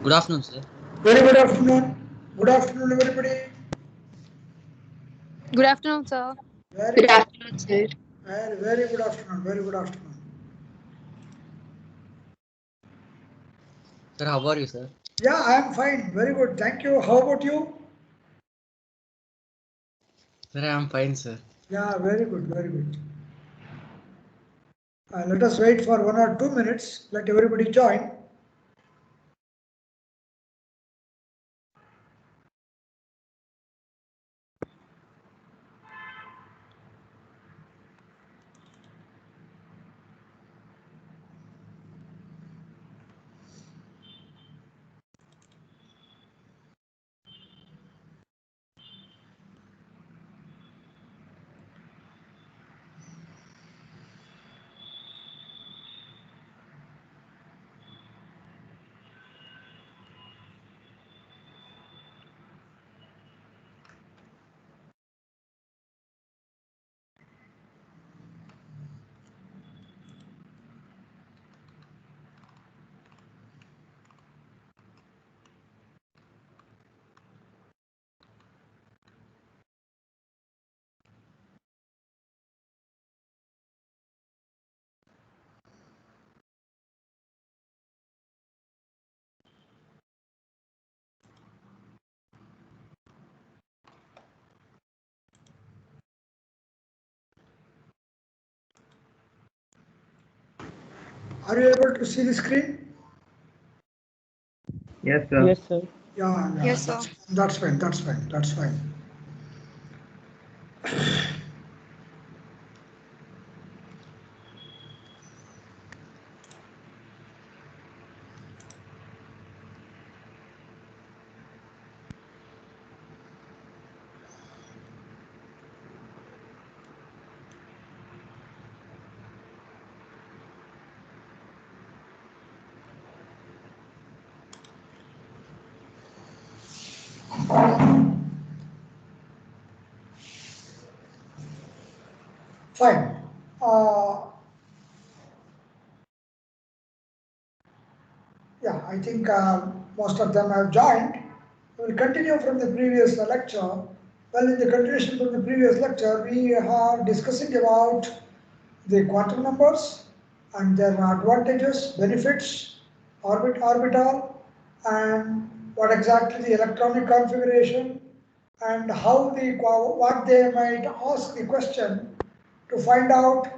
Good afternoon, sir. Very good afternoon. Good afternoon, everybody. Good afternoon, sir. Very Good good. afternoon, sir. Very good afternoon. Very good afternoon. Sir, how are you, sir? Yeah, I am fine. Very good. Thank you. How about you? Sir, I am fine, sir. Yeah, very good. Very good. Let us wait for 1 or 2 minutes. Let everybody join. Are you able to see the screen? Yes, sir. Yes, sir. Yeah, yeah. Yes, sir. That's fine. That's fine. That's fine. Fine. Uh, yeah, I think most of them have joined. We will continue from the previous lecture. Well, in the continuation from the previous lecture, we are discussing about the quantum numbers and their advantages, benefits, orbital, and what exactly the electronic configuration, and how what they might ask the question to find out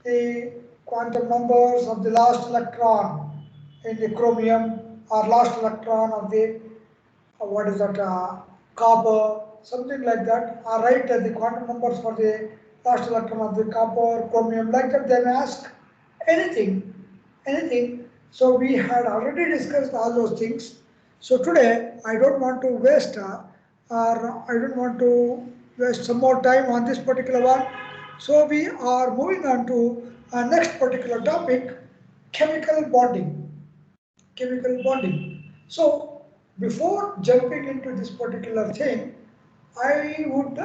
the quantum numbers of the last electron in the chromium, or last electron of the what is that, copper, something like that, or write the quantum numbers for the last electron of the copper, chromium, like that. They may ask anything, anything. So we had already discussed all those things. So today I don't want to waste, or I don't want to waste some more time on this particular one. So we are moving on to our next particular topic, chemical bonding. Chemical bonding. So before jumping into this particular thing, I would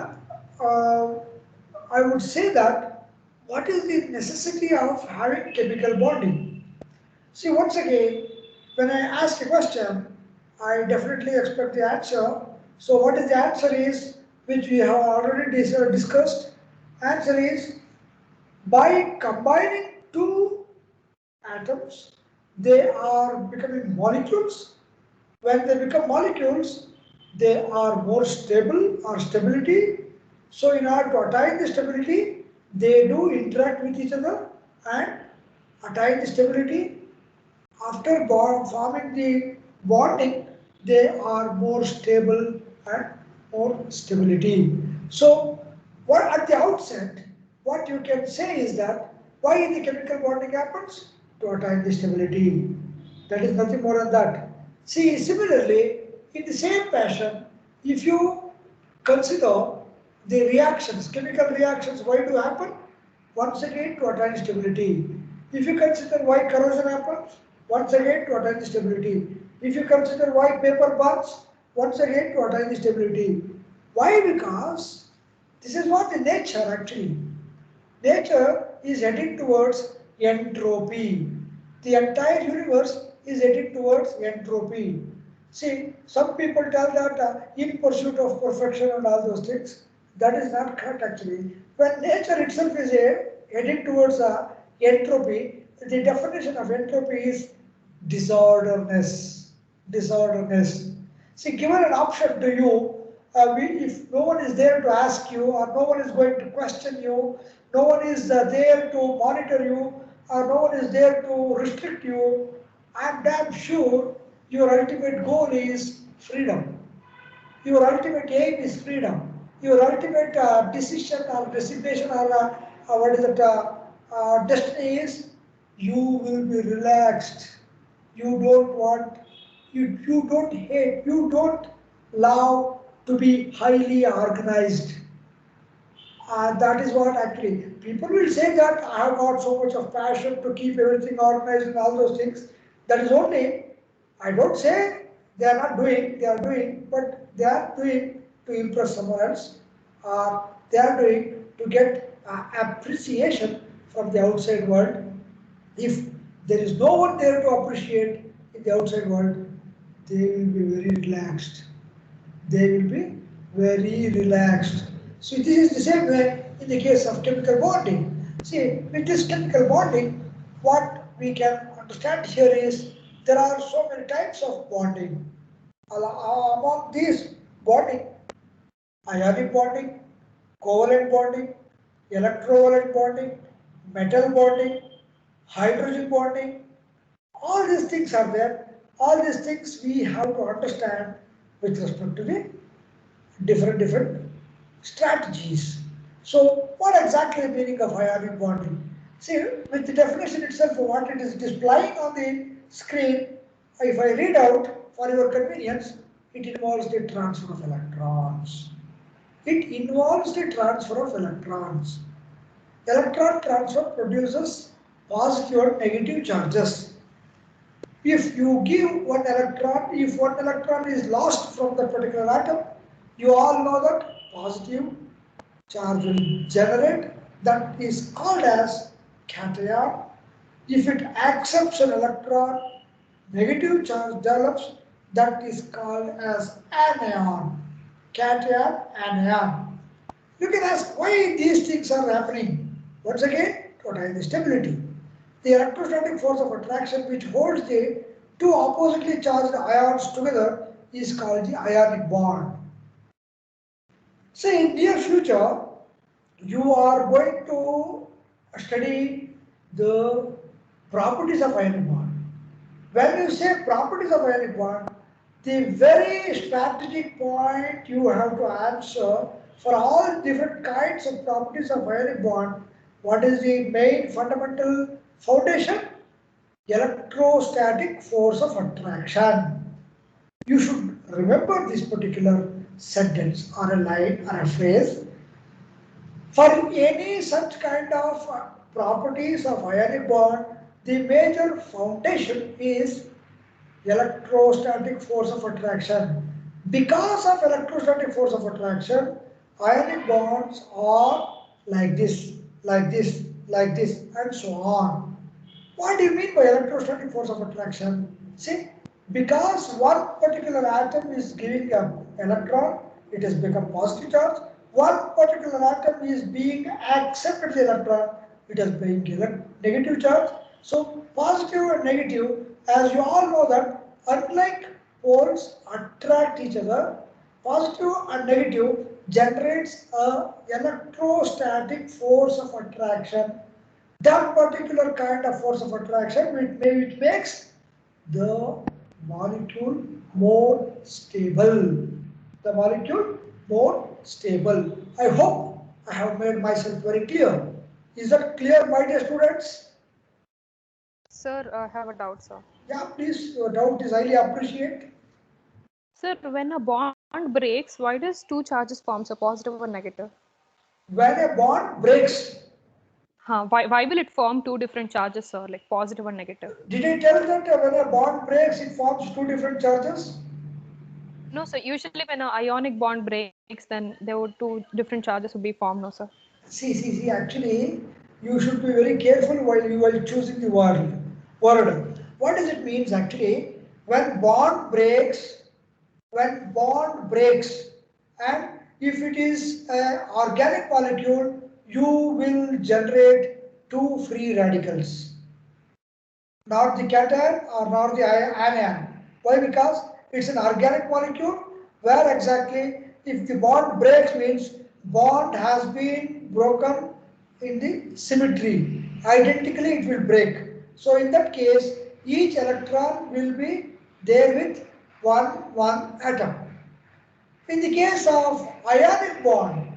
I would say that what is the necessity of having chemical bonding? See, once again, when I ask a question, I definitely expect the answer. So what is the answer is, which we have already discussed. Answer is, by combining two atoms, they are becoming molecules. When they become molecules, they are more stable or stability. So in order to attain the stability, they do interact with each other and attain the stability. After forming the bonding, they are more stable and more stability. So what at the outset, what you can say is that why the chemical bonding happens? To attain the stability. That is nothing more than that. See, similarly, in the same fashion, if you consider the reactions, chemical reactions, why do happen? Once again, to attain stability. If you consider why corrosion happens, once again to attain the stability. If you consider why paper burns, once again to attain the stability. Why? Because this is what the nature actually. Nature is heading towards entropy. The entire universe is heading towards entropy. See, some people tell that in pursuit of perfection and all those things. That is not correct actually. When nature itself is heading towards entropy, the definition of entropy is disorderness. Disorderness. See, given an option to you, if no one is there to ask you, or no one is going to question you, no one is there to monitor you, or no one is there to restrict you, I am damn sure your ultimate goal is freedom. Your ultimate aim is freedom. Your ultimate decision or designation or what is it, destiny is you will be relaxed. You don't want, you don't hate, you don't love to be highly organized. That is what actually people will say that I have got so much of passion to keep everything organized and all those things. That is only, I don't say they are not doing, they are doing, but they are doing to impress someone else. They are doing to get appreciation from the outside world. If there is no one there to appreciate in the outside world, they will be very relaxed. They will be very relaxed. So this is the same way in the case of chemical bonding. See, with this chemical bonding, what we can understand here is there are so many types of bonding. Among these bonding, ionic bonding, covalent bonding, electrovalent bonding, metal bonding, hydrogen bonding, all these things are there. All these things we have to understand with respect to the different strategies. So what exactly the meaning of ionic bonding? See, with the definition itself of what it is displaying on the screen, if I read out for your convenience, it involves the transfer of electrons. It involves the transfer of electrons. Electron transfer produces positive or negative charges. If you give one electron, if one electron is lost from that particular atom, you all know that positive charge will generate. That is called as cation. If it accepts an electron, negative charge develops. That is called as anion. Cation, anion. You can ask why these things are happening. Once again, what is the stability? The electrostatic force of attraction which holds the two oppositely charged ions together is called the ionic bond. Say in near future, you are going to study the properties of ionic bond. When you say properties of ionic bond, the very strategic point you have to answer for all different kinds of properties of ionic bond, what is the main fundamental foundation? Electrostatic force of attraction. You should remember this particular sentence or a line or a phrase. For any such kind of properties of ionic bond, the major foundation is electrostatic force of attraction. Because of electrostatic force of attraction, ionic bonds are like this, like this, like this, and so on. What do you mean by electrostatic force of attraction? See, because one particular atom is giving an electron, it has become positive charge. One particular atom is being accepted the electron, it has become negative charge. So positive and negative, as you all know that, unlike poles attract each other, positive and negative generates a electrostatic force of attraction. That particular kind of force of attraction which makes the molecule more stable. The molecule more stable. I hope I have made myself very clear. Is that clear, my dear students? Sir, I have a doubt, sir. Yeah, please, your doubt is highly appreciated. Sir, when a bond breaks, why does two charges form, so positive or negative? When a bond breaks, Why will it form two different charges, sir, like positive or negative? did I tell that when a bond breaks, it forms two different charges? No, sir. Usually, when an ionic bond breaks, then there would two different charges would be formed, no, sir. See, actually, you should be very careful while you are choosing the word. What does it means actually? When bond breaks, when bond breaks, and if it is an organic molecule, you will generate two free radicals, not the cation or not the anion. Why? Because it's an organic molecule where exactly if the bond breaks means bond has been broken in the symmetry. Identically it will break. So in that case each electron will be there with one atom. In the case of ionic bond,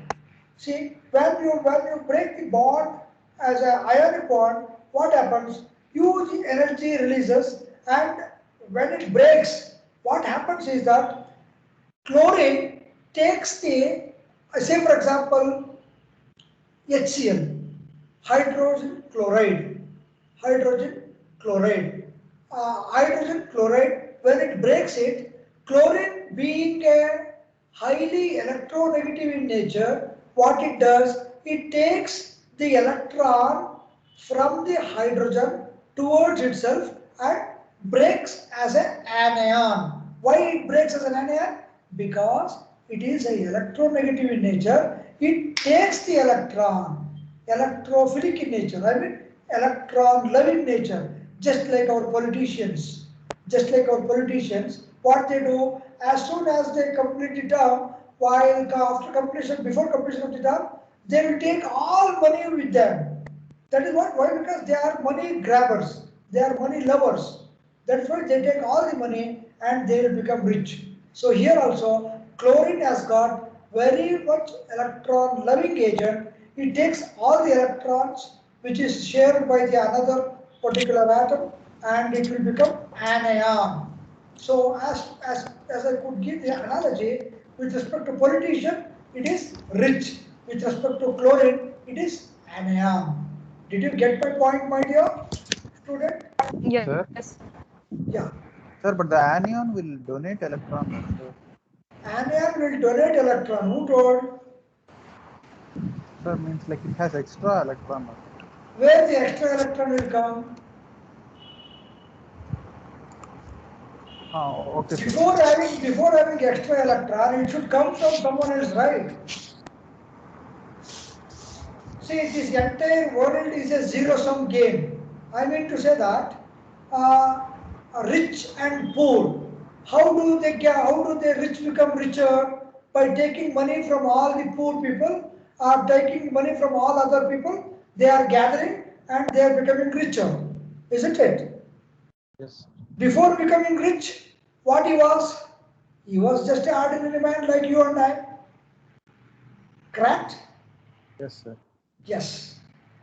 see, when you break the bond as an ionic bond, what happens? Huge energy releases, and when it breaks, what happens is that chlorine takes the, say for example, HCl, hydrogen chloride, hydrogen chloride. Hydrogen chloride, when it breaks it, chlorine being a highly electronegative in nature, what it does, it takes the electron from the hydrogen towards itself and breaks as an anion. Why it breaks as an anion? Because it is a electronegative in nature. It takes the electron, electrophilic in nature, I mean electron loving nature, just like our politicians. Just like our politicians, what they do, as soon as they complete the term, while after completion, before completion of the term, they will take all money with them. That is what, why? Because they are money grabbers, they are money lovers. That's why they take all the money and they will become rich. So here also, chlorine has got very much electron loving agent. It takes all the electrons which is shared by the another particular atom and it will become anion. So as I could give the analogy, with respect to politician, it is rich. With respect to chlorine, it is anion. Did you get my point, my dear student? Sir? Yes. Yeah. Sir, but the anion will donate electrons. Sir. Anion will donate electron. Who told? Sir, means like it has extra electron. Where the extra electron will come? Oh, okay, sir. Before having extra electron, it should come from someone else, right? See, this entire world is a zero-sum game. I mean to say that uh, rich and poor. How do they rich become richer? By taking money from all the poor people or taking money from all other people. They are gathering and they are becoming richer. Isn't it? Yes. Before becoming rich, what he was? He was just an ordinary man like you and I. Correct? Yes, sir. Yes.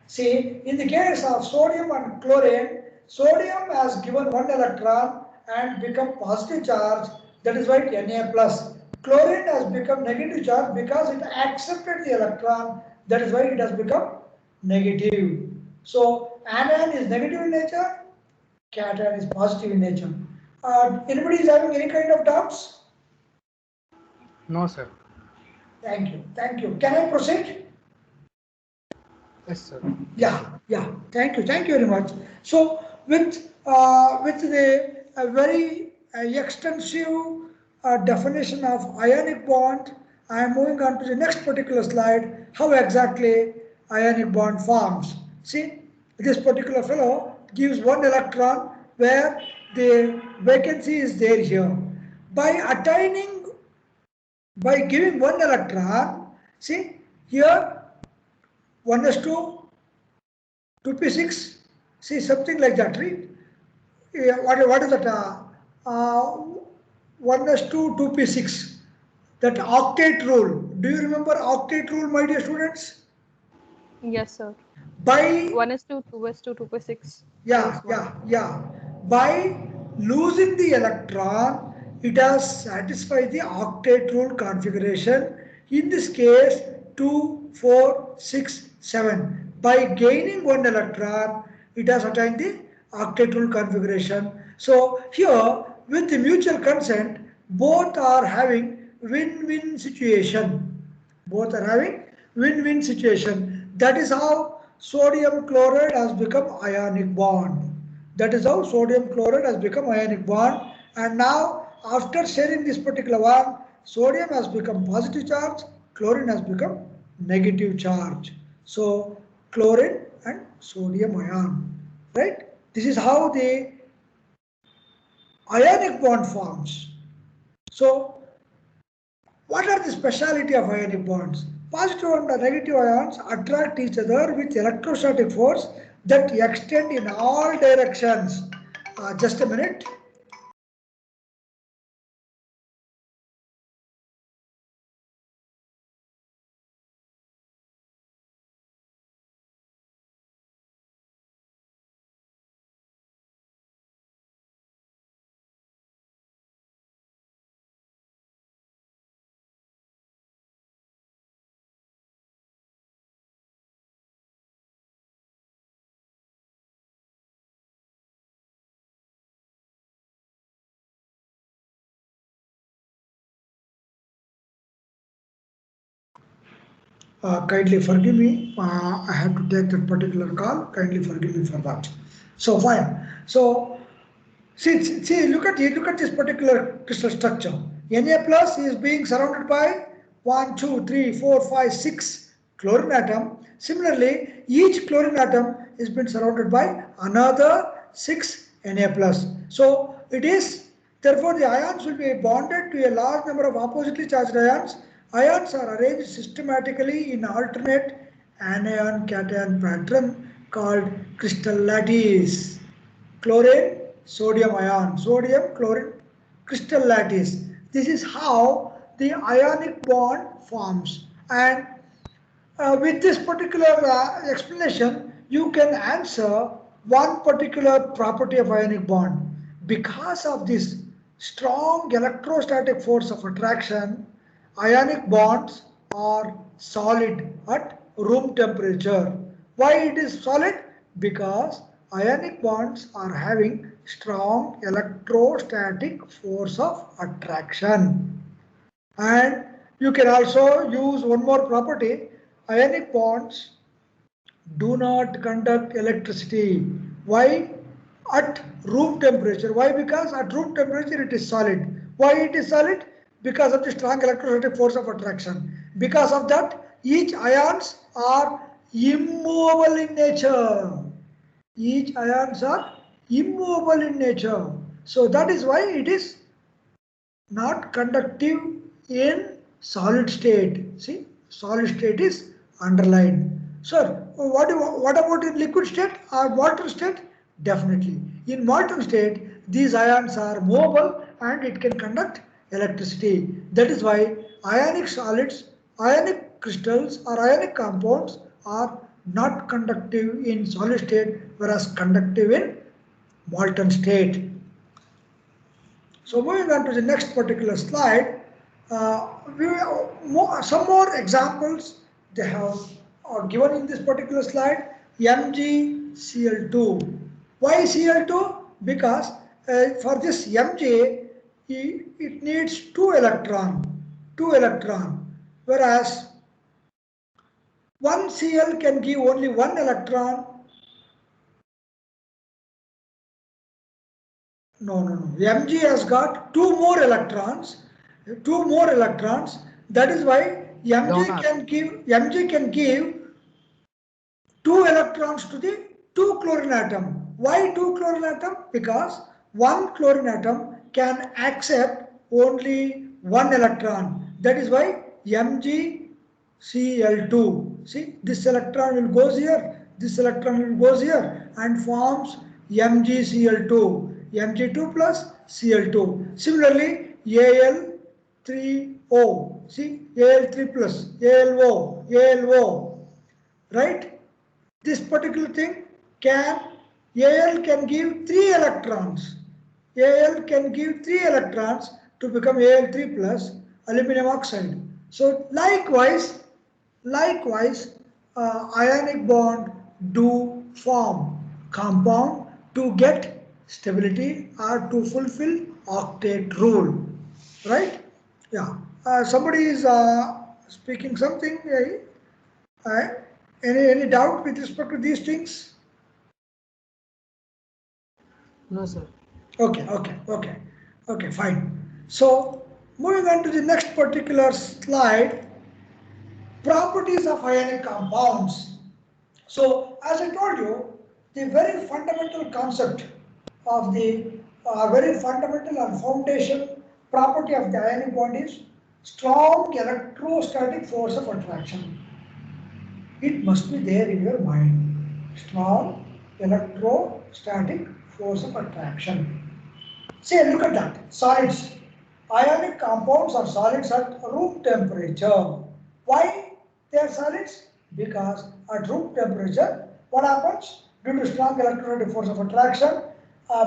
See, in the case of sodium and chlorine, sodium has given one electron and become positive charge, that is why it Na plus. Chlorine has become negative charge because it accepted the electron, that is why it has become negative. So, anion is negative in nature, cation is positive in nature. Anybody is having any kind of doubts? No, sir. Thank you. Thank you. Can I proceed? Yes, sir. Yeah. Thank you very much. So with the very extensive definition of ionic bond, I am moving on to the next particular slide. How exactly ionic bond forms? See, this particular fellow gives one electron where the vacancy is there here. By attaining, by giving one electron, see here 1s2 2p6, see something like that, right? Yeah, what is that? 1s2 2p6. That octet rule. Do you remember octet rule, my dear students? Yes, sir. By 1s2, 2s2, 2p6. yeah. By losing the electron, it has satisfied the octet rule configuration. In this case, 2, 4, 6, 7. By gaining one electron, it has attained the octet rule configuration. So here, with the mutual consent, both are having win-win situation. Both are having win-win situation. That is how sodium chloride has become ionic bond. That is how sodium chloride has become ionic bond. And now after sharing this particular one, sodium has become positive charge, chlorine has become negative charge. So chlorine and sodium ion, right? This is how the ionic bond forms. So what are the speciality of ionic bonds? Positive and negative ions attract each other with electrostatic force that extend in all directions. Just a minute. Kindly forgive me. I have to take that particular call. Kindly forgive me for that. So fine. So see, look at this particular crystal structure. Na plus is being surrounded by 1, 2, 3, 4, 5, 6 chlorine atom. Similarly, each chlorine atom is been surrounded by another 6 Na plus. So it is therefore the ions will be bonded to a large number of oppositely charged ions. Ions are arranged systematically in alternate anion-cation pattern called crystal lattice. Chlorine, sodium ion, sodium, chlorine, crystal lattice. This is how the ionic bond forms. And with this particular explanation, you can answer one particular property of ionic bond. Because of this strong electrostatic force of attraction, ionic bonds are solid at room temperature. Why it is solid? Because ionic bonds are having strong electrostatic force of attraction. And you can also use one more property. Ionic bonds do not conduct electricity. Why? At room temperature. Why? Because at room temperature it is solid. Why it is solid? Because of the strong electrostatic force of attraction. Because of that, each ions are immovable in nature. Each ions are immovable in nature. So that is why it is not conductive in solid state. See, solid state is underlined. Sir, what about in liquid state or molten state? Definitely. In molten state, these ions are movable and it can conduct electricity. That is why ionic solids, ionic crystals or ionic compounds are not conductive in solid state, whereas conductive in molten state. So moving on to the next particular slide, some more examples they have given in this particular slide. MgCl2. Why Cl2? Because for this Mg, it needs two electron, whereas one Cl can give only one electron. No. Mg has got two more electrons. That is why Mg can give two electrons to the two chlorine atom. Why two chlorine atom? Because one chlorine atom can accept only one electron. That is why MgCl2. See, this electron will goes here, this electron will goes here and forms MgCl2. Mg2 plus Cl2. Similarly, Al3O. See, Al3 plus ALO. Right? This particular thing Al can give 3 electrons. Al can give 3 electrons to become Al3 plus aluminum oxide. So likewise, ionic bond do form compound to get stability or to fulfill octet rule. Right? Yeah. Somebody is speaking something. Uh, any doubt with respect to these things? No, sir. Okay, fine. So moving on to the next particular slide, properties of ionic compounds. So as I told you, the very fundamental concept of the very fundamental and foundation property of the ionic bond is strong electrostatic force of attraction. It must be there in your mind. Strong electrostatic force of attraction. Say, look at that. Solids. Ionic compounds are solids at room temperature. Why they are solids? Because at room temperature, what happens? Due to strong electrostatic force of attraction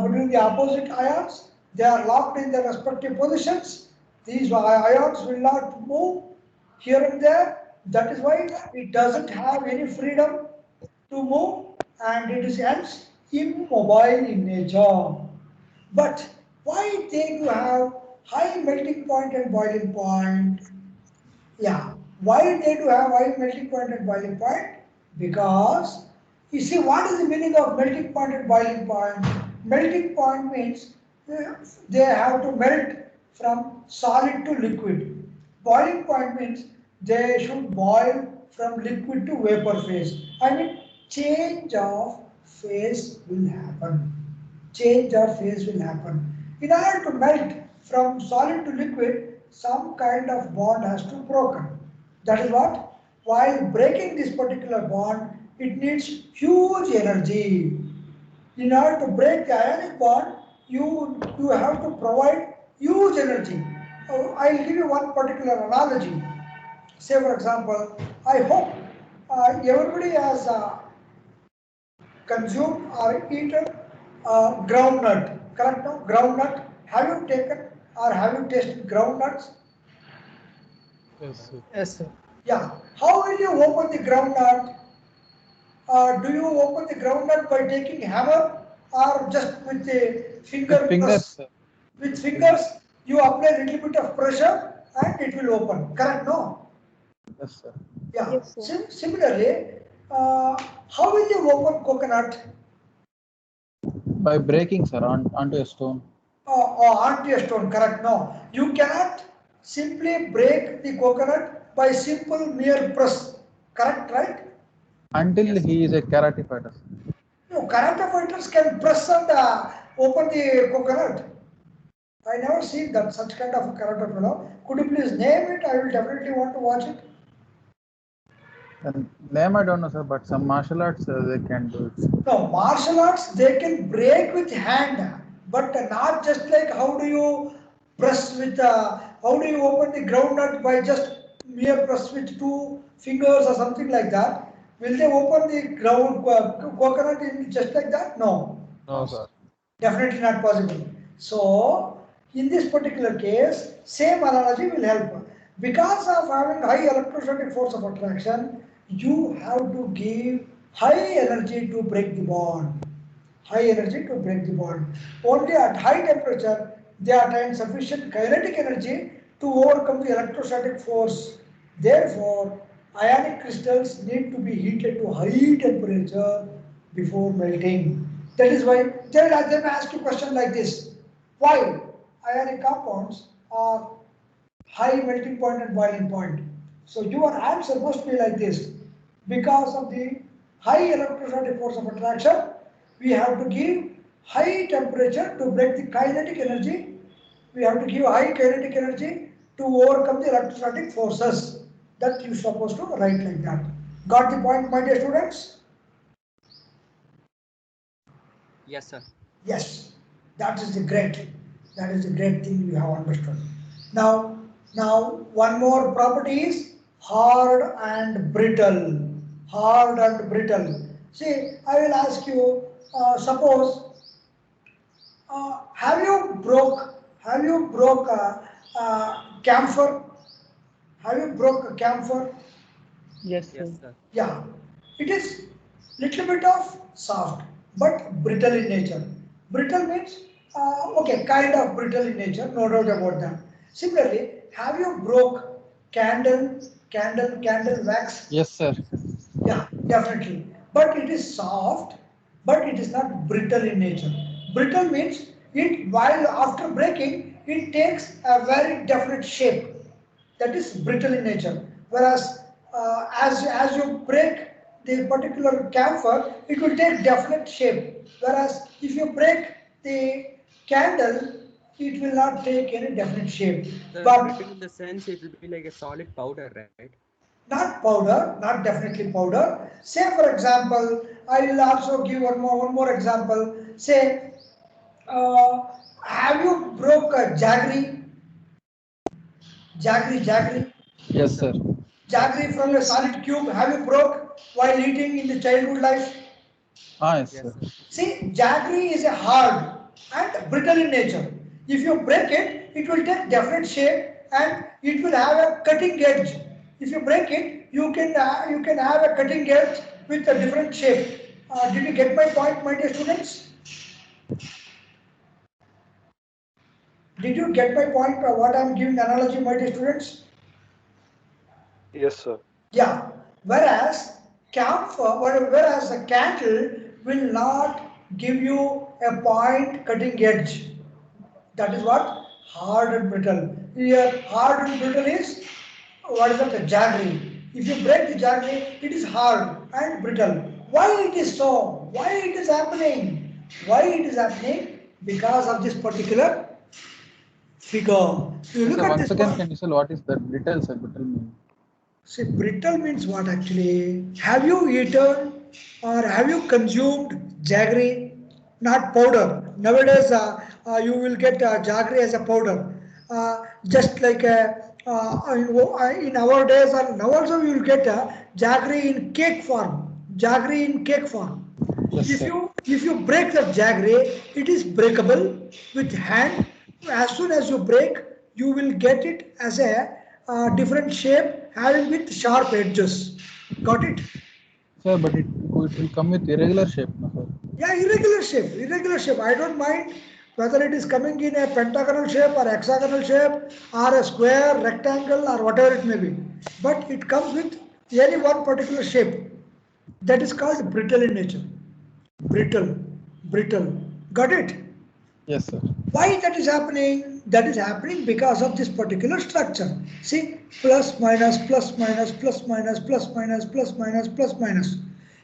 between the opposite ions, they are locked in their respective positions. These ions will not move here and there. That is why it doesn't have any freedom to move and it is hence immobile in nature. But why they do have high melting point and boiling point? Yeah, why they do have high melting point and boiling point? Because you see, what is the meaning of melting point and boiling point? Melting point means they have to melt from solid to liquid. Boiling point means they should boil from liquid to vapor phase. I mean, change of phase will happen. Change of phase will happen. In order to melt from solid to liquid, some kind of bond has to be broken. That is what? While breaking this particular bond, it needs huge energy. In order to break the ionic bond, you have to provide huge energy. I'll give you one particular analogy. Say for example, I hope everybody has consumed or eaten groundnut. Correct? No? Groundnut. Have you taken or have you tasted groundnuts? Yes, sir. Yes, sir. Yeah. How will you open the groundnut? Do you open the groundnut by taking hammer or just with the finger With fingers, press? sir. With fingers, you apply a little bit of pressure and it will open. Correct? No? Yes, sir. Yeah. Yes, sir. Similarly, how will you open coconut? By breaking, sir, onto a stone. Onto a stone, correct? No, you cannot simply break the coconut by simple mere press, correct? Right? Until he is a karate fighter. No, karate fighters can press and open the coconut. I never seen that such kind of a karate fellow. Could you please name it? I will definitely want to watch it. And name I don't know, sir, but some martial arts they can do it. No, martial arts they can break with hand, but not just like how do you press with, how do you open the groundnut by just mere press with two fingers or something like that. Will they open the coconut in just like that? No, No, sir. definitely not possible. So, in this particular case, same analogy will help. Because of having high electrostatic force of attraction, you have to give high energy to break the bond. High energy to break the bond. Only at high temperature, they attain sufficient kinetic energy to overcome the electrostatic force. Therefore, ionic crystals need to be heated to high temperature before melting. That is why they may ask you a question like this. Why ionic compounds are high melting point and boiling point? So your answer must be like this. Because of the high electrostatic force of attraction, we have to give high temperature to break the kinetic energy. We have to give high kinetic energy to overcome the electrostatic forces. That you're supposed to write like that. Got the point, my dear students? Yes, sir. Yes, that is the great thing you have understood. Now one more property is hard and brittle. Hard and brittle. See, I will ask you. Suppose have you broke camphor? Have you broke a camphor? Yes, Yes, sir. sir. Yeah, it is little bit of soft but brittle in nature. Brittle means okay, kind of brittle in nature, no doubt about that. Similarly, have you broke candle wax? Yes, sir. Yeah, definitely. But it is soft, but it is not brittle in nature. Brittle means it while after breaking, it takes a very definite shape, that is brittle in nature. Whereas as you break the particular camphor, it will take definite shape. Whereas if you break the candle, it will not take any definite shape. The But brittle in the sense it will be like a solid powder, right? not powder, not definitely powder. Say for example, I will also give one more example. Say, uh, have you broke a jaggery? Jaggery. Yes, Yes, sir. sir. Jaggery from a solid cube, have you broke while eating in the childhood life? Ah, yes, Yes, sir. sir. See, jaggery is a hard and brittle in nature. If you break it, it will take definite shape and it will have a cutting edge. If you break it, you can have a cutting edge with a different shape. Did you get my point, my dear students? Did you get my point? What I am giving analogy, my dear students? Yes, sir. Yeah, whereas whereas a candle will not give you a point cutting edge. That is what hard and brittle. Here, hard and brittle is what is that? A jaggery. If you break the jaggery, it is hard and brittle. Why it is so? Why it is happening? Why it is happening? Because of this particular figure. You look Sir, at once this again, one. can you say what is that brittle, sir? Brittle mean? See, brittle means what actually? Have you eaten or have you consumed jaggery? Not powder. Nowadays, you will get jaggery as a powder. Just like in our days, or now also you will get jaggery in cake form. Jaggery in cake form. Yes, sir. If you break the jaggery, it is breakable with hand. As soon as you break, you will get it as a different shape having with sharp edges. Got it? Sir, but it will come with irregular shape, no, sir. Yeah, irregular shape. Irregular shape. I don't mind whether it is coming in a pentagonal shape or hexagonal shape or a square, rectangle or whatever it may be. But it comes with any one particular shape. That is called brittle in nature. Brittle, brittle. Got it? Yes, sir. Why that is happening? That is happening because of this particular structure. See, plus minus, plus minus, plus minus, plus minus, plus minus, plus minus.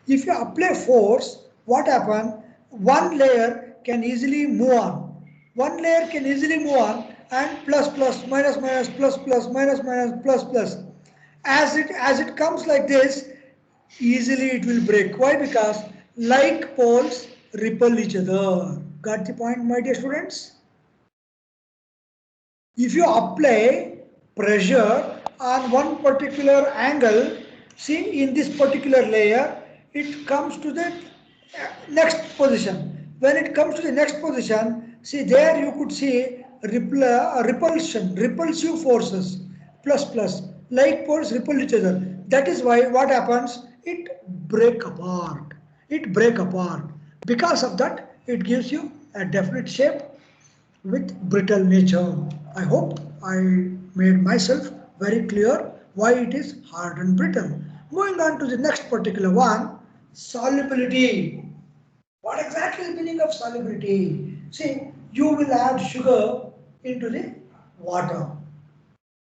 If you apply force, what happen? One layer can easily move on. One layer can easily move on and plus plus minus minus plus plus minus minus plus plus. As it comes like this, easily it will break. Why? Because like poles repel each other. Got the point, my dear students? If you apply pressure on one particular angle, see in this particular layer, it comes to the next position. When it comes to the next position, see there you could see repulsion, repulsive forces, plus plus, like poles repel each other. That is why what happens? It break apart. It break apart. Because of that, it gives you a definite shape with brittle nature. I hope I made myself very clear why it is hard and brittle. Moving on to the next particular one, solubility. What exactly is the meaning of solubility? See, you will add sugar into the water.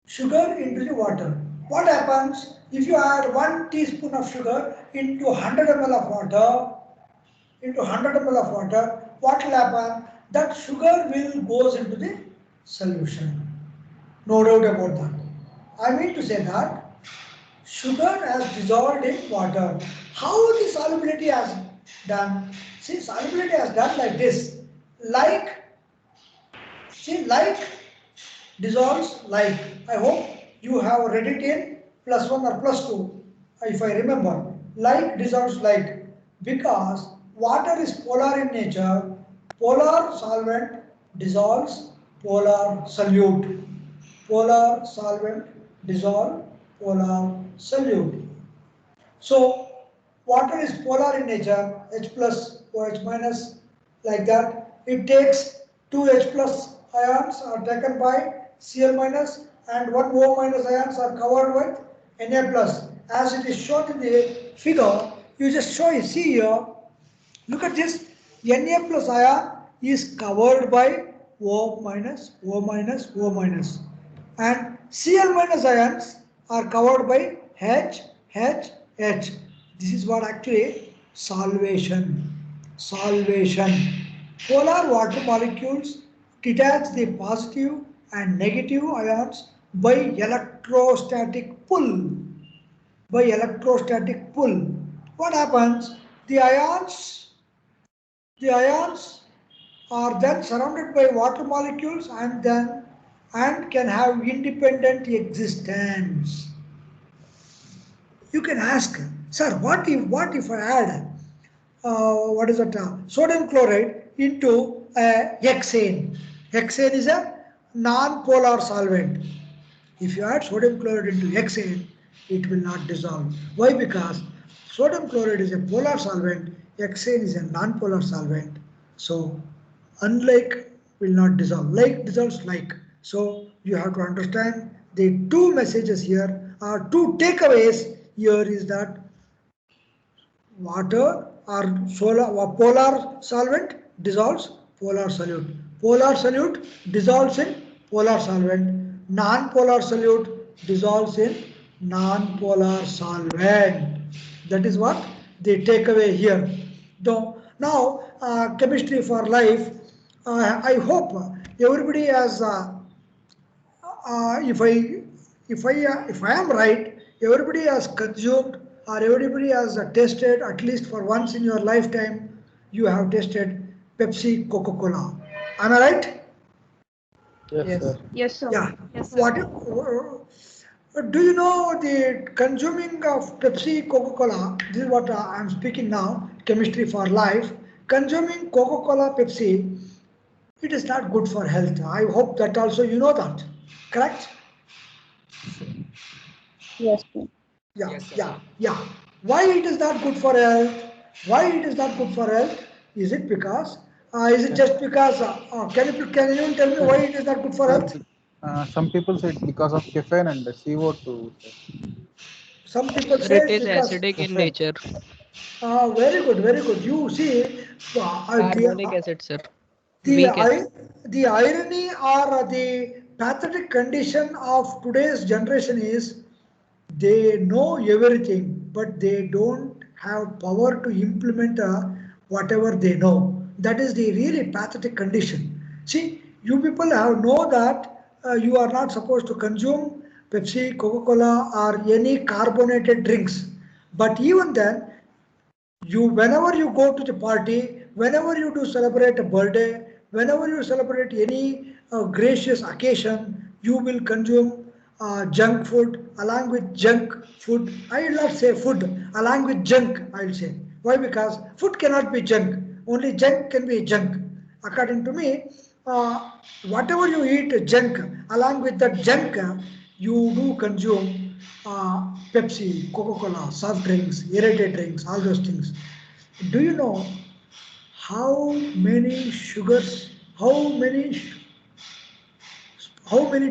Sugar into the water. What happens if you add 1 teaspoon of sugar into 100 ml of water? Into 100 ml of water, what will happen? That sugar will goes into the solution. No doubt about that. I mean to say that sugar has dissolved in water. How the solubility has done? See, solubility has done like this. Like, see, like dissolves like. I hope you have read it in plus one or plus two, if I remember. Like dissolves like because water is polar in nature. Polar solvent dissolves polar solute. Polar solvent dissolve polar solute. So water is polar in nature, H plus OH minus, like that. It takes two H plus ions are taken by Cl minus and one O minus ions are covered with Na plus. As it is shown in the figure, you just see here, look at this, Na plus ion is covered by O minus, O minus, O minus. And Cl minus ions are covered by H, H, H. This is what actually solvation. Solvation. Polar water molecules detach the positive and negative ions by electrostatic pull. By electrostatic pull. What happens? The ions are then surrounded by water molecules and can have independent existence. You can ask, sir, what if I add what is that sodium chloride into hexane? Hexane is a non-polar solvent. If you add sodium chloride into hexane, it will not dissolve. Why? Because sodium chloride is a polar solvent, hexane is a non-polar solvent. So, unlike will not dissolve, like dissolves like. So, you have to understand the two messages here, or two takeaways here is that water or polar solvent dissolves polar solute. Polar solute dissolves in polar solvent. Non-polar solute dissolves in non-polar solvent. That is what the takeaway here. Though now chemistry for life. I hope everybody has. If I am right, everybody has consumed or everybody has tasted at least for once in your lifetime. You have tasted Pepsi, Coca-Cola. Am I right? Yes, Yes. sir. Yes, sir. Yeah. Yes, sir. Do you know the consuming of Pepsi, Coca-Cola? This is what I am speaking now. Chemistry for life. Consuming Coca-Cola, Pepsi, it is not good for health. I hope that also you know that. Correct? Yes, sir. Yeah, Yes, sir. yeah. Why it is not good for health? Why it is not good for health? Is it because? Is it just because? Can anyone tell me why it is not good for health? Some people say it's because of caffeine and the CO2. Some people Sir, say it it's is because. acidic in Caffeine. nature. Very good, very good. You see, Carbonic acid, sir. the Weak acid. i- the irony or the pathetic condition of today's generation is they know everything, but they don't have power to implement whatever they know. That is the really pathetic condition. See, you people have know that you are not supposed to consume Pepsi, Coca-Cola, or any carbonated drinks. But even then, whenever you go to the party, whenever you do celebrate a birthday, whenever you celebrate any gracious occasion, you will consume junk food along with junk food. I will not say food along with junk. I will say why, because food cannot be junk, only junk can be junk. According to me, uh, whatever you eat junk, along with that junk you do consume Pepsi, Coca-Cola, soft drinks, aerated drinks, all those things. Do you know how many sugars, how many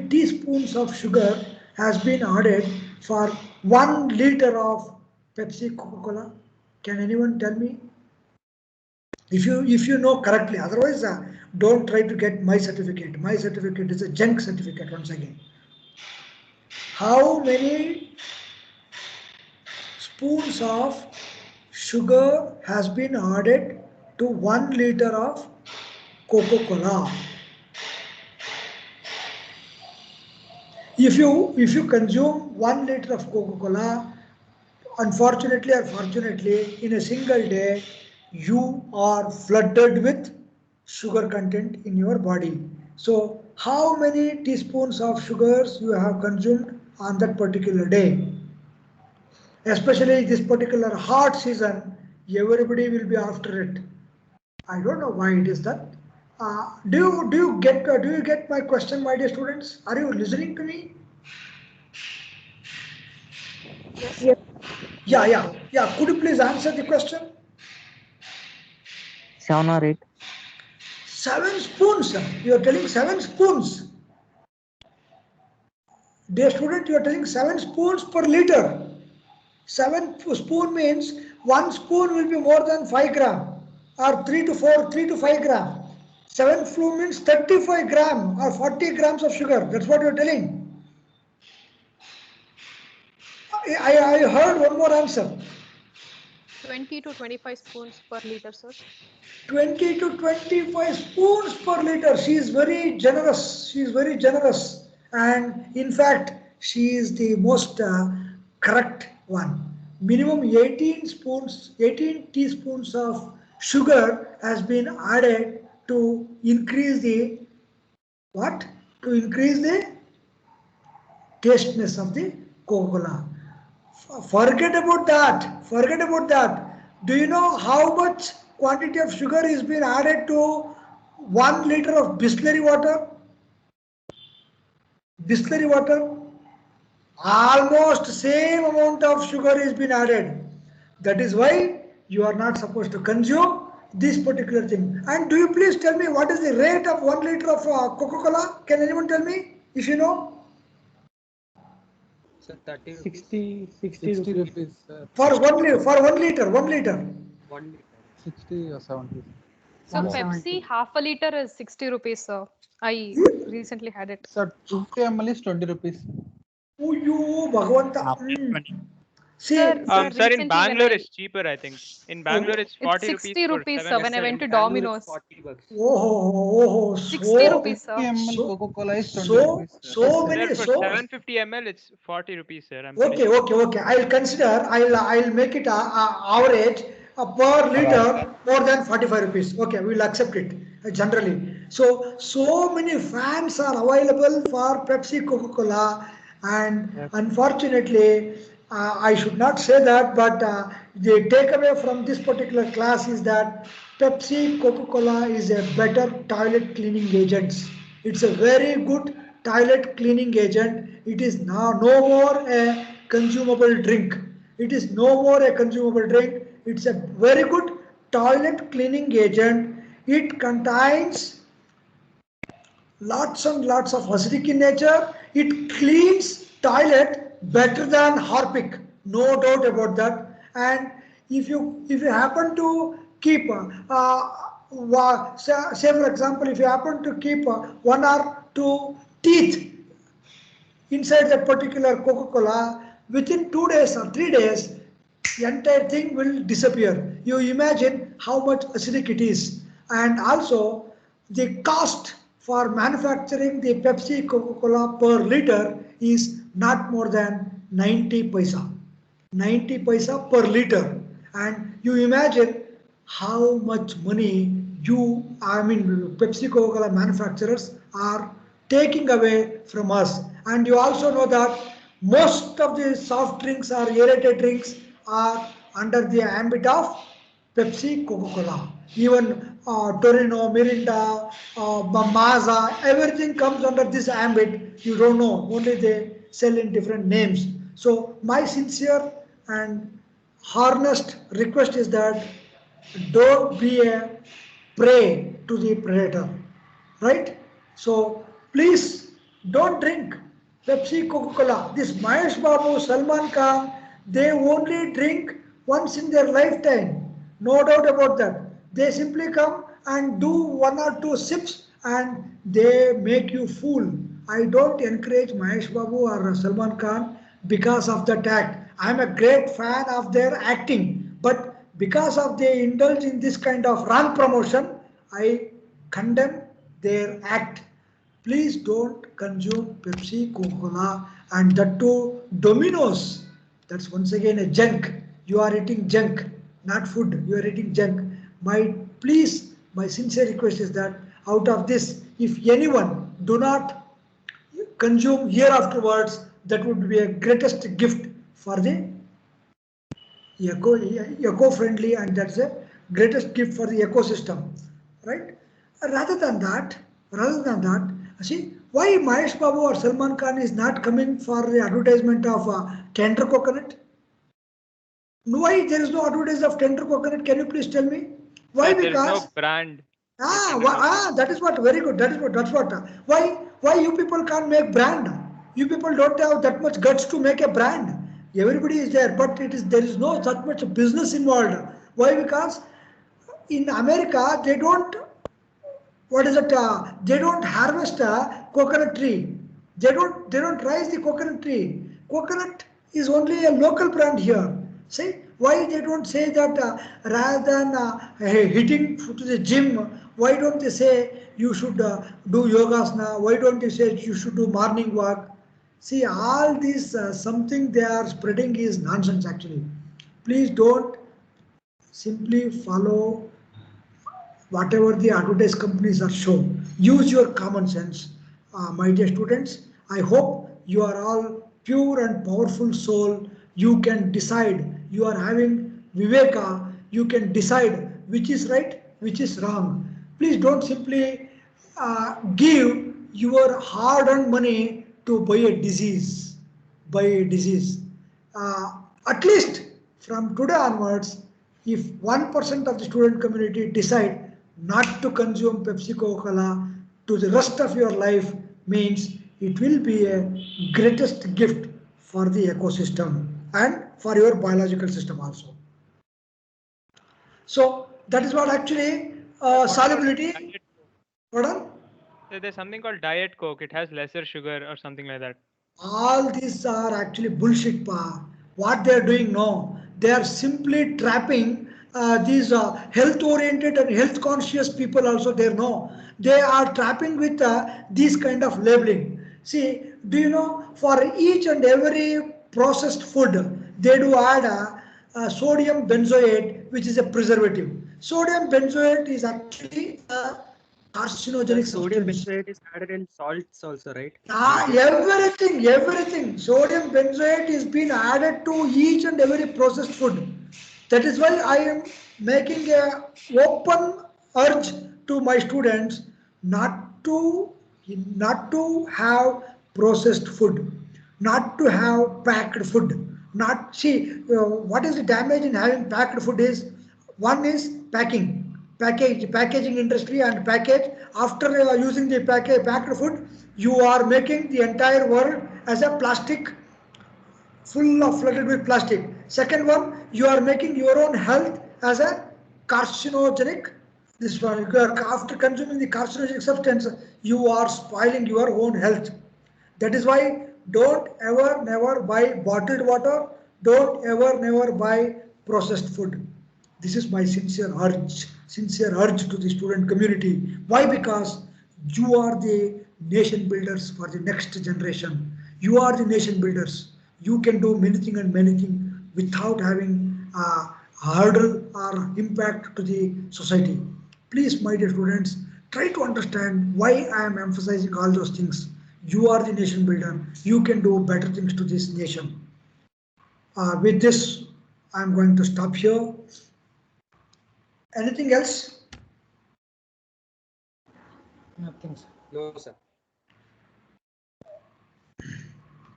teaspoons of sugar has been added for 1 liter of Pepsi, Coca-Cola? Can anyone tell me? If you know correctly, otherwise don't try to get my certificate. My certificate is a junk certificate once again. How many spoons of sugar has been added to 1 liter of Coca-Cola? If you consume 1 liter of Coca-Cola, unfortunately or fortunately, in a single day, you are flooded with sugar content in your body. So, how many teaspoons of sugars you have consumed on that particular day? Especially this particular hot season, everybody will be after it. I don't know why it is that. Do you get my question, my dear students? Are you listening to me? Yes, Yes, sir. Yeah, Yes, yeah, sir. yeah. Could you please answer the question? 7 or 8. 7 spoons. You are telling 7 spoons. Dear student, you are telling 7 spoons per liter. 7 spoon means 1 spoon will be more than 5 gram or 3 to 5 gram. 7 flu means 35 gram or 40 grams of sugar. That's what you're telling. I heard one more answer. 20 to 25 spoons per liter, sir. 20 to 25 spoons per liter. She is very generous. She is very generous. And in fact, she is the most correct one. Minimum 18 spoons, 18 teaspoons of sugar has been added to increase the what? To increase the tasteness of the Coca-Cola. Forget about that. Forget about that. Do you know how much quantity of sugar is being added to 1 liter of Bisleri water? Bisleri water. Almost same amount of sugar is being added. That is why you are not supposed to consume this particular thing. And do you please tell me what is the rate of 1 liter of Coca-Cola? Can anyone tell me if you know? So 30 rupees. 60 rupees. For 1 liter, 1 liter. 1 liter. 60 or 70. So 170. Pepsi half a liter is 60 rupees, sir. I recently had it. Sir, 250 ml is 20 rupees. Oh, you Bhagavanta. See, Sir, Sir, in recently when Bangalore I- it's cheaper, I think. In Bangalore it's It's 40 60 for rupees, 7 sir. When I FL. went to In Bangalore, Domino's, it's 40 bucks. oh, 60 so, rupees, sir. 50 ml So- Coca-Cola is 20 so, rupees. Sir. so Yes, sir. many, Sir, for so, 750 ml it's 40 rupees, sir. I'm pretty okay, sure. okay, okay. I'll consider, I'll make it average per liter more than 45 rupees. Okay, we'll accept it generally. So many fans are available for Pepsi, Coca-Cola, and unfortunately, I should not say that, but the takeaway from this particular class is that Pepsi, Coca-Cola is a better toilet cleaning agent. It's a very good toilet cleaning agent. It is now no more a consumable drink. It is no more a consumable drink. It's a very good toilet cleaning agent. It contains lots and lots of acidic in nature. It cleans toilet better than Harpic, no doubt about that. And if you happen to keep say for example, if you happen to keep 1 or 2 teeth inside that particular Coca-Cola, within 2 days or 3 days, the entire thing will disappear. You imagine how much acidic it is. And also, the cost for manufacturing the Pepsi Coca-Cola per liter is not more than 90 paisa. 90 paisa per liter. And you imagine how much money Pepsi Coca-Cola manufacturers are taking away from us. And you also know that most of the soft drinks or aerated drinks are under the ambit of Pepsi, Coca-Cola. Even Torino, Mirinda, Mazda, everything comes under this ambit. You don't know, only they sell in different names. So my sincere and earnest request is that don't be a prey to the predator, right? So please don't drink Pepsi, Coca-Cola. This Mahesh Babu, Salman Khan, they only drink once in their lifetime. No doubt about that. They simply come and do 1 or 2 sips and they make you fool. I don't encourage Mahesh Babu or Salman Khan because of that act. I'm a great fan of their acting, but because of they indulge in this kind of wrong promotion, I condemn their act. Please don't consume Pepsi, Coca-Cola, and that too Domino's. That's once again a junk. You are eating junk, not food. You are eating junk. My sincere request is that out of this, if anyone do not consume here afterwards, that would be a greatest gift for the eco-friendly, and that's a greatest gift for the ecosystem, right? Rather than that, see why Mahesh Babu or Salman Khan is not coming for the advertisement of tender coconut? Why there is no advertisement of tender coconut? Can you please tell me? Why? Sir, there is no Because brand. that is what very good. That's what. Why you people can't make brand? You people don't have that much guts to make a brand. Everybody is there, but there is no such much business involved. Why? Because in America they don't what is it? They don't harvest a coconut tree. They don't raise the coconut tree. Coconut is only a local brand here. See why they don't say that rather than hitting to the gym, why don't they say you should do yogasana? Why don't you say you should do morning walk? See, all these something they are spreading is nonsense actually. Please don't simply follow whatever the advertise companies are shown. Use your common sense. My dear students, I hope you are all pure and powerful soul. You can decide. You are having viveka. You can decide which is right, which is wrong. Please don't simply give your hard-earned money to buy a disease. Buy a disease. At least from today onwards, if 1% of the student community decide not to consume Pepsi Coca-Cola to the rest of your life, means it will be a greatest gift for the ecosystem and for your biological system also. So that is what actually What about solubility. Diet Coke? Pardon? So there's something called Diet Coke. It has lesser sugar or something like that. All these are actually bullshit, pa. What they are doing now, they are simply trapping these health-oriented and health-conscious people also there. No, they are trapping with these kind of labeling. See, do you know for each and every processed food, they do add sodium benzoate, which is a preservative. Sodium benzoate is actually a The carcinogenic sodium substance. benzoate is added in salts also, right? Everything. Sodium benzoate is being added to each and every processed food. That is why I am making a open urge to my students not to not to have processed food, not to have packed food. Not see what is the damage in having packed food is one is packaging industry and package. After using the packed food, you are making the entire world as a plastic, full of flooded with plastic. Second one, you are making your own health as a carcinogenic. This one, after consuming the carcinogenic substance, you are spoiling your own health. That is why don't ever never buy bottled water. Don't ever never buy processed food. This is my sincere urge to the student community. Why? Because you are the nation builders for the next generation. You are the nation builders. You can do many things without having a hurdle or impact to the society. Please, my dear students, try to understand why I am emphasizing all those things. You are the nation builder. You can do better things to this nation. With this, I am going to stop here. Anything else? Nothing, sir. No, sir.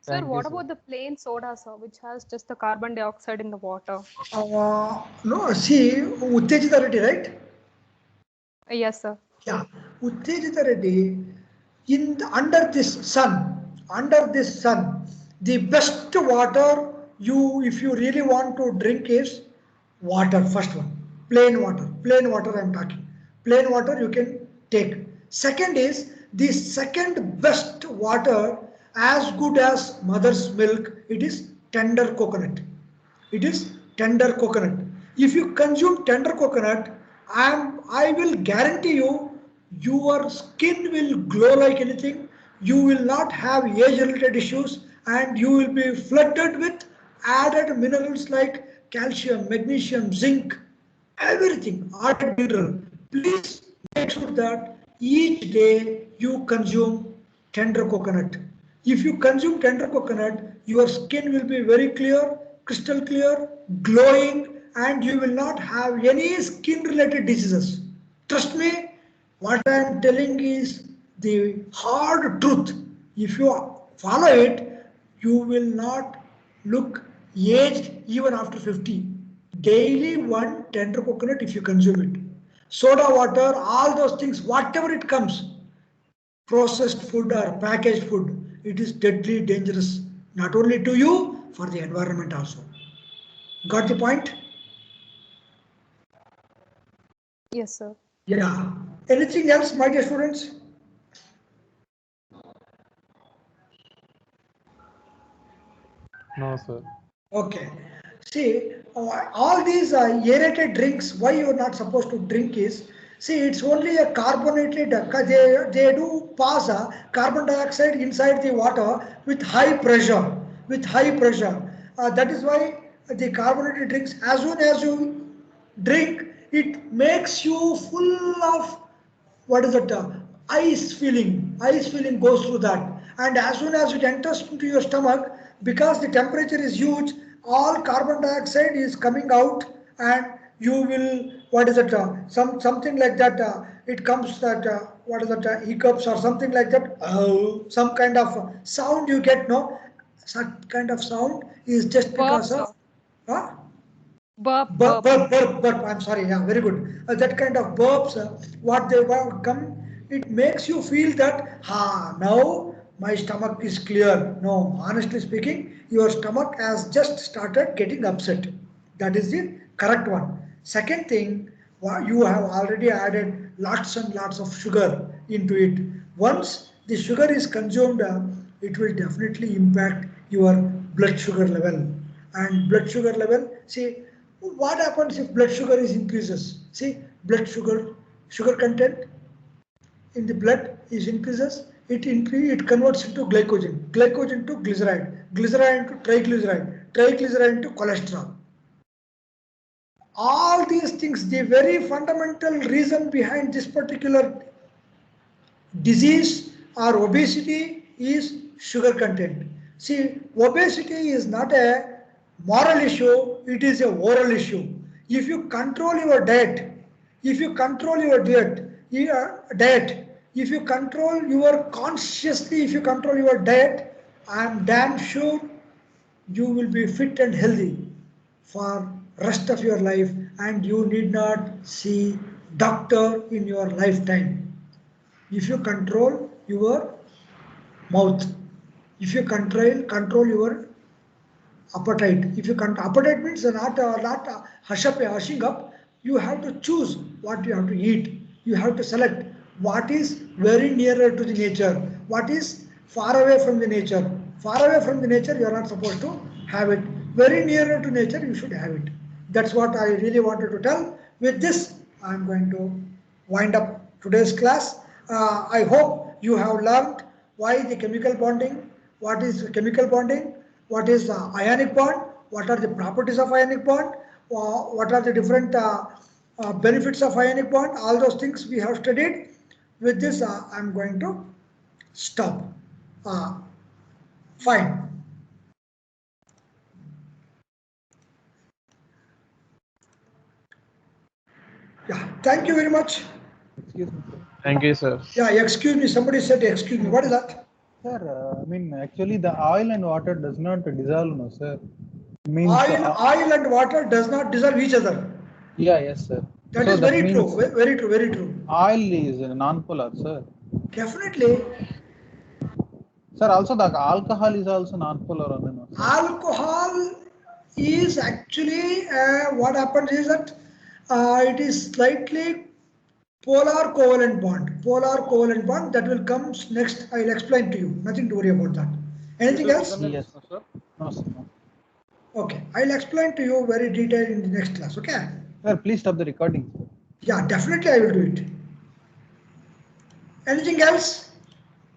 Sir, Thank you, what sir. about the plain soda, sir, which has just the carbon dioxide in the water? No, see, Uttejita Reddy, right? Yes, sir. Yeah, Uttejita Reddy, under this sun, the best water if you really want to drink is water, first one. Plain water I'm talking. Plain water you can take. Second is the second best water as good as mother's milk, it is tender coconut. It is tender coconut. If you consume tender coconut, I will guarantee you, your skin will glow like anything. You will not have age-related issues, and you will be flooded with added minerals like calcium, magnesium, zinc, everything added mineral. Please make sure that each day you consume tender coconut. If you consume tender coconut, your skin will be very clear, crystal clear, glowing, and you will not have any skin related diseases. Trust me, what I am telling is the hard truth. If you follow it, you will not look aged even after 50. Daily one tender coconut if you consume it. Soda water, all those things, whatever it comes, processed food or packaged food, it is deadly dangerous, not only to you, for the environment also. Got the point? Yes, sir. Yeah. Anything else, my dear students? No, sir. Okay. See, all these aerated drinks, why you are not supposed to drink is, see, it's only a carbonated, they do pass carbon dioxide inside the water with high pressure, with high pressure. That is why the carbonated drinks, as soon as you drink, it makes you full of what is it ice feeling goes through that, and as soon as it enters into your stomach, because the temperature is huge, all carbon dioxide is coming out, and you will what is it something like that, it comes that what is it hiccups or something like that, some kind of sound you get, no, such kind of sound is just Burp, because sir. of huh? Burp, Burp, burp. burp, burp, burp. I'm sorry. Yeah, very good. That kind of burps, what they come, it makes you feel that, now my stomach is clear. No, honestly speaking, your stomach has just started getting upset. That is the correct one. Second thing, you have already added lots and lots of sugar into it. Once the sugar is consumed, it will definitely impact your blood sugar level. And blood sugar level, see, what happens if blood sugar is increases? See, sugar content in the blood is increases. It converts into glycogen to glyceride into triglyceride into cholesterol. All these things, the very fundamental reason behind this particular disease or obesity is sugar content. See, obesity is not a moral issue, it is a oral issue. If you control your diet, if you control your diet, if you control your consciously, if you control your diet, I am damn sure you will be fit and healthy for rest of your life, and you need not see doctor in your lifetime. If you control your mouth, if you control your appetite, if you appetite means not hushing up, you have to choose what you have to eat, you have to select what is very nearer to the nature, what is far away from the nature. Far away from the nature you are not supposed to have it, very nearer to nature you should have it. That's what I really wanted to tell. With this I am going to wind up today's class. I hope you have learned why the chemical bonding, what is chemical bonding, what is the ionic bond, what are the properties of ionic bond, what are the different benefits of ionic bond, all those things we have studied. With this, I'm going to stop. Uh, Fine. Yeah, thank you very much. Excuse me, sir. Thank you, sir. Yeah, excuse me, somebody said excuse me. What is that? Sir, I mean, actually, the oil and water does not dissolve, no, sir. Means Oil and water does not dissolve each other. yeah, yes, sir. That So is that very means true, very true, very true. oil is non-polar, sir. Definitely. Sir, also the alcohol is also non-polar, no, sir. Alcohol is actually what happens is that it is slightly polar covalent bond. Polar covalent bond that will come next. I will explain to you. Nothing to worry about that. Anything else? Yes. No, sir. No. Okay. I will explain to you very detailed in the next class. Okay. Sir, please stop the recording, sir. Yeah, definitely I will do it. Anything else?